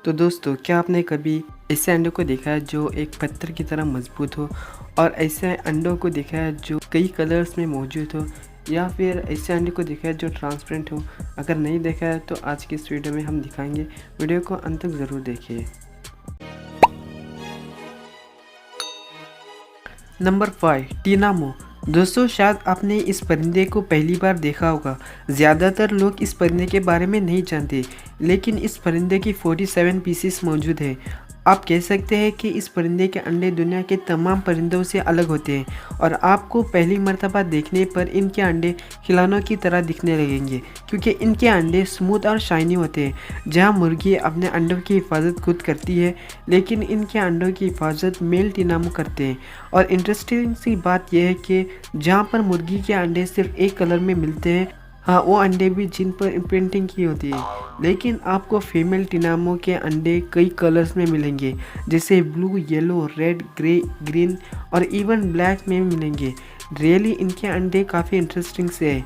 तो दोस्तों, क्या आपने कभी ऐसे अंडों को देखा है जो एक पत्थर की तरह मजबूत हो, और ऐसे अंडों को देखा है जो कई कलर्स में मौजूद हो, या फिर ऐसे अंडे को देखा है जो ट्रांसपेरेंट हो? अगर नहीं देखा है तो आज की इस वीडियो में हम दिखाएंगे। वीडियो को अंत तक ज़रूर देखिए। नंबर 5, टीनामो। दोस्तों, शायद आपने इस परिंदे को पहली बार देखा होगा। ज़्यादातर लोग इस परिंदे के बारे में नहीं जानते, लेकिन इस परिंदे की 47 पीसीस मौजूद है। आप कह सकते हैं कि इस परिंदे के अंडे दुनिया के तमाम परिंदों से अलग होते हैं, और आपको पहली मर्तबा देखने पर इनके अंडे खिलौनों की तरह दिखने लगेंगे, क्योंकि इनके अंडे स्मूथ और शाइनी होते हैं। जहां मुर्गी अपने अंडों की हिफाजत खुद करती है, लेकिन इनके अंडों की हिफाजत मेल टीनामो करते हैं। और इंटरेस्टिंग सी बात यह है कि जहाँ पर मुर्गी के अंडे सिर्फ एक कलर में मिलते हैं, हाँ, वो अंडे भी जिन पर इम्प्रिंटिंग की होती है, लेकिन आपको फीमेल टीनामो के अंडे कई कलर्स में मिलेंगे, जैसे blue, yellow, red, grey, green और इवन ब्लैक में मिलेंगे। रियली इनके अंडे काफ़ी इंटरेस्टिंग से है।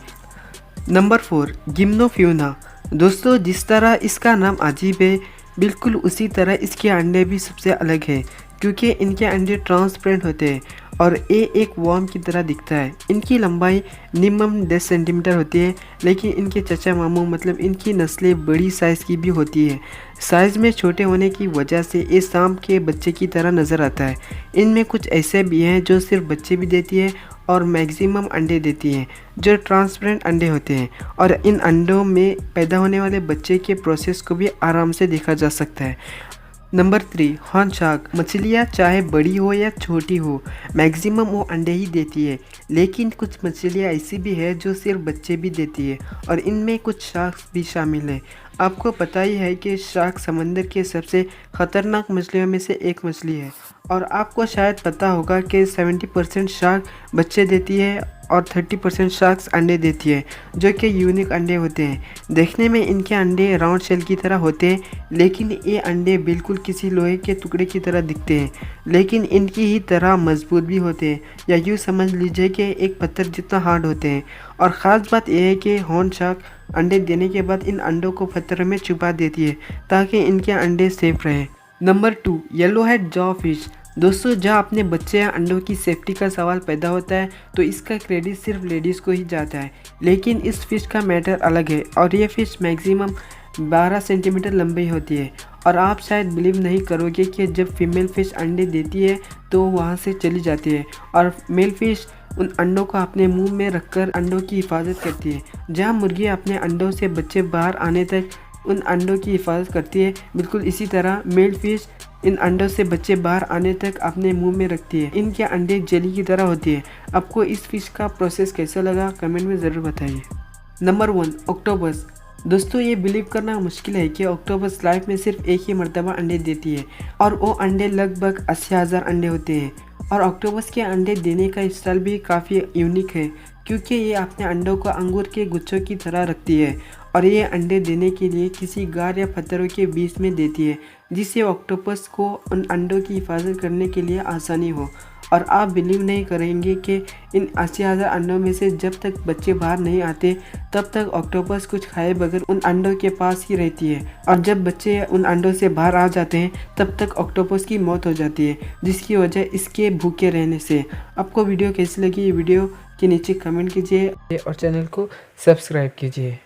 नंबर 4, गिम्नोफ्यूना। दोस्तों, जिस तरह इसका नाम अजीब है, बिल्कुल उसी तरह इसके अंडे भी सबसे अलग है, क्योंकि इनके अंडे ट्रांसपेरेंट होते हैं और ये एक वर्म की तरह दिखता है। इनकी लंबाई मिनिमम 10 सेंटीमीटर होती है, लेकिन इनके चचा मामू मतलब इनकी नस्लें बड़ी साइज़ की भी होती है। साइज़ में छोटे होने की वजह से ये सांप के बच्चे की तरह नज़र आता है। इनमें कुछ ऐसे भी हैं जो सिर्फ बच्चे भी देती है और मैक्सिमम अंडे देती हैं, जो ट्रांसपेरेंट अंडे होते हैं। और इन अंडों में पैदा होने वाले बच्चे के प्रोसेस को भी आराम से देखा जा सकता है। Number 3, horn shark. मछलियाँ चाहे बड़ी हो या छोटी हो, मैक्सिमम वो अंडे ही देती है, लेकिन कुछ मछलियाँ ऐसी भी है जो सिर्फ बच्चे भी देती है, और इनमें कुछ शार्क्स भी शामिल है। आपको पता ही है कि शार्क समंदर के सबसे ख़तरनाक मछलियों में से एक मछली है, और आपको शायद पता होगा कि 70% शार्क बच्चे देती है और 30% शार्क्स अंडे देती है, जो कि यूनिक अंडे होते हैं। देखने में इनके अंडे राउंड शेल की तरह होते हैं, लेकिन ये अंडे बिल्कुल किसी लोहे के टुकड़े की तरह दिखते हैं, लेकिन इनकी ही तरह मजबूत भी होते हैं, या यूँ समझ लीजिए कि एक पत्थर जितना हार्ड होते हैं। और ख़ास बात यह है कि हॉर्न शार्क अंडे देने के बाद इन अंडों को पत्थर में छुपा देती है, ताकि इनके अंडे सेफ रहे। Number 2, yellow head jaw fish. दोस्तों, जहाँ अपने बच्चे या अंडों की सेफ्टी का सवाल पैदा होता है, तो इसका क्रेडिट सिर्फ लेडीज़ को ही जाता है, लेकिन इस फिश का मैटर अलग है। और ये फ़िश मैक्सिमम 12 सेंटीमीटर लंबी होती है, और आप शायद बिलीव नहीं करोगे कि जब फीमेल फ़िश अंडे देती है तो वहाँ से चली जाती है, और मेल फ़िश उन अंडों को अपने मुंह में रखकर अंडों की हिफाजत करती है। जहाँ मुर्गी अपने अंडों से बच्चे बाहर आने तक उन अंडों की हिफाजत करती है, बिल्कुल इसी तरह मेल फिश इन अंडों से बच्चे बाहर आने तक अपने मुंह में रखती है। इनके अंडे जेली की तरह होती है। आपको इस फिश का प्रोसेस कैसा लगा, कमेंट में ज़रूर बताइए। Number 1, octopus. दोस्तों, ये बिलीव करना मुश्किल है कि ऑक्टोपस लाइफ में सिर्फ एक ही मर्तबा अंडे देती है, और वो अंडे लगभग 80,000 अंडे होते हैं। और ऑक्टोपस के अंडे देने का स्टाइल भी काफ़ी यूनिक है, क्योंकि ये अपने अंडों को अंगूर के गुच्छों की तरह रखती है, और ये अंडे देने के लिए किसी गार या पत्थरों के बीच में देती है, जिससे ऑक्टोपस को उन अंडों की हिफाजत करने के लिए आसानी हो। और आप बिलीव नहीं करेंगे कि इन 80,000 अंडों में से जब तक बच्चे बाहर नहीं आते, तब तक ऑक्टोपस कुछ खाए बगैर उन अंडों के पास ही रहती है, और जब बच्चे उन अंडों से बाहर आ जाते हैं, तब तक ऑक्टोपस की मौत हो जाती है, जिसकी वजह इसके भूखे रहने से। आपको वीडियो कैसी लगी? ये वीडियो के नीचे कमेंट कीजिए और चैनल को सब्सक्राइब कीजिए।